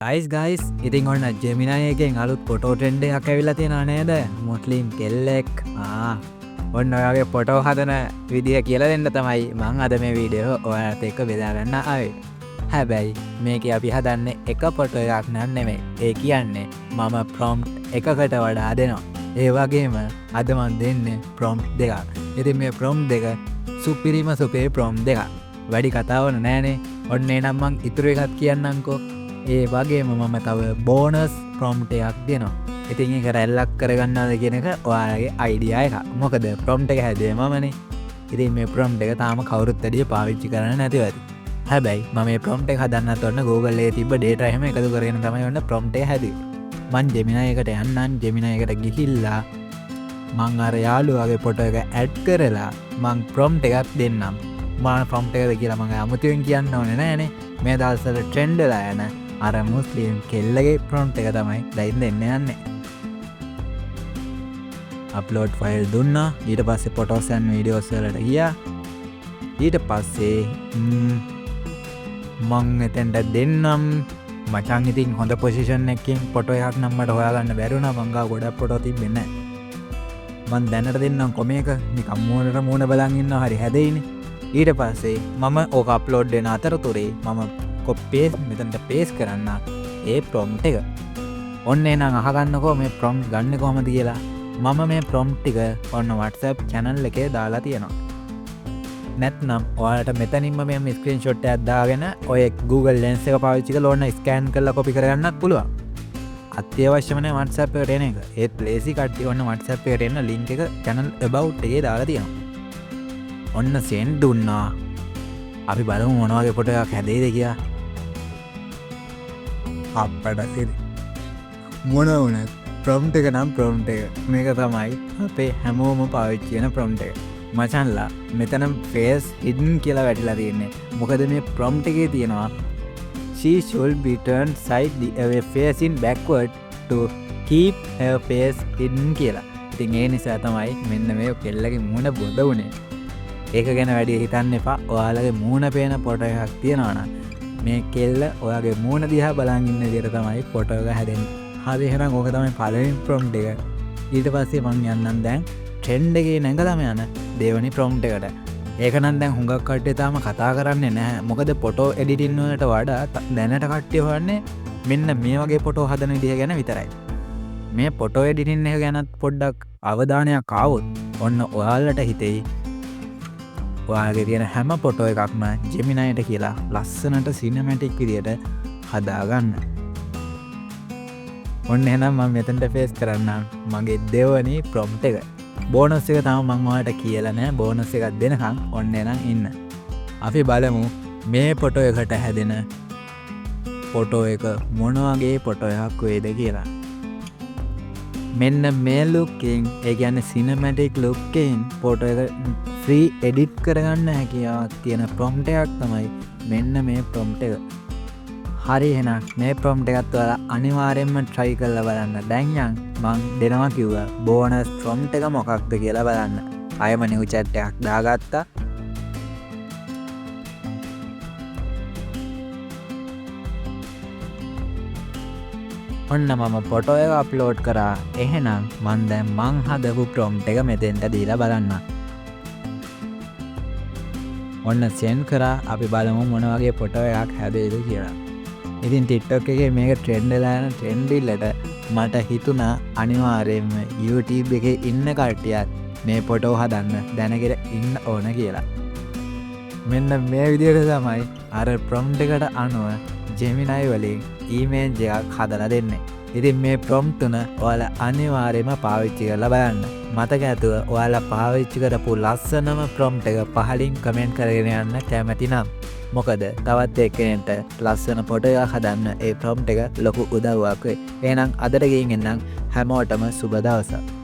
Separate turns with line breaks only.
Guys ඉතින් ඔන්න ජෙමිනයගෙන් අලුත් පොටෝ ට්‍රෙන්ඩ් එකක් ඇවිල්ලා තියෙනවා නේද? මුස්ලිම් කෙල්ලෙක් ඔන්න ඔයාගේ ෆොටෝ හදන විදිය කියලා දෙන්න තමයි මම අද මේ වීඩියෝ ඔයාලට එක්ක බෙදා ගන්න ආවේ. හැබැයි මේකේ අපි හදන්නේ එක ෆොටෝ එකක් නෙමෙයි. ඒ කියන්නේ මම ප්‍රොම්ප්ට් එකකට වඩා දෙනවා. ඒ වගේම අද මම දෙන්නේ ප්‍රොම්ප්ට් දෙකක්. ඉතින් මේ ප්‍රොම්ප්ට් දෙක සුපිරිම සුපිරි ප්‍රොම්ප්ට් දෙකක්. වැඩි කතාවක් නෑනේ. ඔන්න එනම් මං ඉතුරු එකක් කියන්නම්කෝ. ඒ වගේම මම තව බෝනස් ප්‍රොම්ප්ට් එකක් දෙනවා. ඉතින් ඒක රැල්ලක් කරගන්නවද කියන එක ඔයාලගේ අයිඩියා එක. මොකද ප්‍රොම්ප්ට් එක හැදුවේ මමනේ. ඉතින් මේ ප්‍රොම්ප්ට් එක තාම කවුරුත් වැඩි පාවිච්චි කරන්නේ නැතිව ඇති. හැබැයි මම මේ ප්‍රොම්ප්ට් එක හදන්නත් ඔන්න Google එකේ තිබ්බ data එහෙම එකතු කරගෙන තමයි ඔන්න ප්‍රොම්ප්ට් එක හැදුවේ. මං Gemini එකට යන්නම්. Gemini එකට ගිහිල්ලා මං අර යාළුවාගේ ෆොටෝ එක ඇඩ් කරලා මං ප්‍රොම්ප්ට් එකක් දෙන්නම්. මම ප්‍රොම්ප්ට් එකද කියලා මම අමුතුවෙන් කියන්න ඕනේ නෑනේ. මේ දවස්වල ට්‍රෙන්ඩ් වෙලා යන අර මුස්ලිම් කෙල්ලගේ ප්‍රොම්ප්ට් එක තමයි දැන් දෙන්න යන්නේ. අප්ලෝඩ් ෆයිල් දුන්නා. ඊට පස්සේ ෆොටෝස් and වීඩියෝස් වලට ගියා. ඊට පස්සේ මං එතෙන්ට දෙන්නම්. මචං ඉතින් හොඳ පොසිෂන් එකකින් ෆොටෝ එකක් නම් මට හොයාගන්න බැරුණා. මං ගාව ගොඩක් ෆොටෝ තිබෙන්නේ නැහැ. මං දැනට දෙන්නම් කොමේක නිකම් මූණට මූණ බලන් ඉන්නවා. හරි හැදෙයිනේ. ඊට පස්සේ මම ඕක අප්ලෝඩ් වෙන අතරතුරේ මම කොප්පේස් මෙතනට පේස් කරන්න ඒ ප්‍රොම්ප්ට් එක. ඔන්න එහෙනම් අහගන්නකෝ මේ ප්‍රොම්ප්ට් ගන්න කොහමද කියලා. මම මේ ප්‍රොම්ප්ට් ටික ඔන්න WhatsApp channel එකේ දාලා තියෙනවා. නැත්නම් ඔයාලට මෙතනින්ම මේ ස්ක්‍රීන්ෂොට් එකක් දාගෙන ඔය Google Lens එක පාවිච්චි කරලා ඕන ස්කෑන් කරලා කොපි කරගන්නත් පුළුවන්. අත්‍යවශ්‍යම නැහැ WhatsApp එකට එන එක. ඒත් ලේසි කට්ටිය ඔන්න WhatsApp එකට එන link එක channel about එකේ දාලා තියෙනවා. ඔන්න send දුන්නා. අපි බලමු මොන වගේ ෆොටෝ එකක් හැදෙයිද කියලා. අප්පඩ මොන වුණත් ප්‍රොම්ප්ට් එක නම් ප්‍රොම්ප්ට් එක. මේක තමයි අපේ හැමෝම පාවිච්චි කරන ප්‍රොම්ප්ට් එක. මචන්ලා මෙතන face hidden කියලා වැටිලා තියෙන්නේ. මොකද මේ ප්‍රොම්ප්ට් එකේ තියෙනවා she should be turned side the facing backward to keep her face hidden කියලා. ඉතින් ඒ නිසා තමයි මෙන්න මේ කෙල්ලගේ මුණ බොඳ උනේ. ඒක ගැන වැඩි හිතන්න එපා. ඔයාලගේ මූණ පේන ෆොටෝ එකක් තියෙනවා නම් මේ කෙල්ල ඔයාගේ මූණ දිහා බලන් ඉන්න විදිහට තමයි ෆොටෝ එක හැදෙන්නේ. හරි එහෙනම් ඕක තමයි පළවෙනි ප්‍රොම්ප්ට් එක. ඊට පස්සේ මම යන්නම් දැන් ට්‍රෙන්ඩ් එකේ නැගලාම යන දෙවෙනි ප්‍රොම්ප්ට් එකට. ඒක නම් දැන් හුඟක් කට්ටිය තාම කතා කරන්නේ නැහැ. මොකද ෆොටෝ එඩිටින් වලට වඩා දැනට කට්ටිය හොයන්නේ මෙන්න මේ වගේ ෆොටෝ හදන විදිහ ගැන විතරයි. මේ ෆොටෝ එඩිටින් එක ගැනත් පොඩ්ඩක් අවධානයක් ආවොත් ඔන්න ඔයාලට හිතෙයි ඔයාගේ තියෙන හැම ෆොටෝ එකක්ම ජෙමිනයිට කියලා ලස්සනට සිනමැටික් විදියට හදාගන්න. ඔන්න එහෙනම් මම මෙතනට ෆේස් කරන්නම් මගේ දෙවනි ප්‍රොම්ප්ට් එක. බෝනස් එක තාම මම ඔයාලට කියලා නැහැ. බෝනස් එකක් දෙනකන් ඔන්න එහෙනම් ඉන්න. අපි බලමු මේ ෆොටෝ එකට හැදෙන ෆොටෝ එක මොන වගේ ෆොටෝ එකක් වේද කියලා. මෙන්න මේ ලුක්කින් ඒ කියන්නේ සිනමැටික් ලුක්කින් ෆොටෝ එක ෆ්‍රී එඩිට් කරගන්න හැකියාවක් තියෙන ප්‍රොම්ප්ට් එකක් තමයි මෙන්න මේ ප්‍රොම්ප්ට් එක. හරි එහෙනම් මේ ප්‍රොම්ප්ට් එකත් ඔයාලා අනිවාර්යෙන්ම try කරලා බලන්න. දැන් මං දෙනවා කිව්වා බෝනස් ප්‍රොම්ප්ට් එක මොකක්ද කියලා බලන්න. අයම new chat එකක් දාගත්තා. ඔන්න මම ෆොටෝ එක අප්ලෝඩ් කරා. එහෙනම් මං හදපු ප්‍රොම්ප්ට් එක මෙතෙන්ට දීලා බලන්න. ඔන්න send කරා. අපි බලමු මොන වගේ ෆොටෝ එකක් හැදෙයිද කියලා. ඉතින් TikTok එකේ මේක ට්‍රෙන්ඩ් වෙලා යන ට්‍රෙන්ඩ් ඉල්ලට මට හිතුණා අනිවාර්යයෙන්ම YouTube එකේ ඉන්න කට්ටියත් මේ ෆොටෝ හදන්න දැනගෙන ඉන්න ඕන කියලා. මෙන්න මේ විදිහට තමයි අර ප්‍රොම්ප්ට් එකට අනුව Gemini වලින් image එකක් හදලා දෙන්නේ. ඉතින් මේ ප්‍රොම්ප්ට් තුන ඔයාලා අනිවාර්යයෙන්ම පාවිච්චි කරලා බලන්න. මතක ඇතුව ඔයාලා පාවිච්චි කරපු ලස්සනම ප්‍රොම්ප්ට් එක පහලින් කමෙන්ට් කරගෙන යන්න කැමති නම්. මොකද තවත් එක්කෙනෙක්ට ලස්සන ෆොටෝ එකක් හදන්න ඒ ප්‍රොම්ප්ට් එක ලොකු උදව්වක් වෙයි. එහෙනම් අදට ගිහින් එන්නම්. හැමෝටම සුබ දවසක්.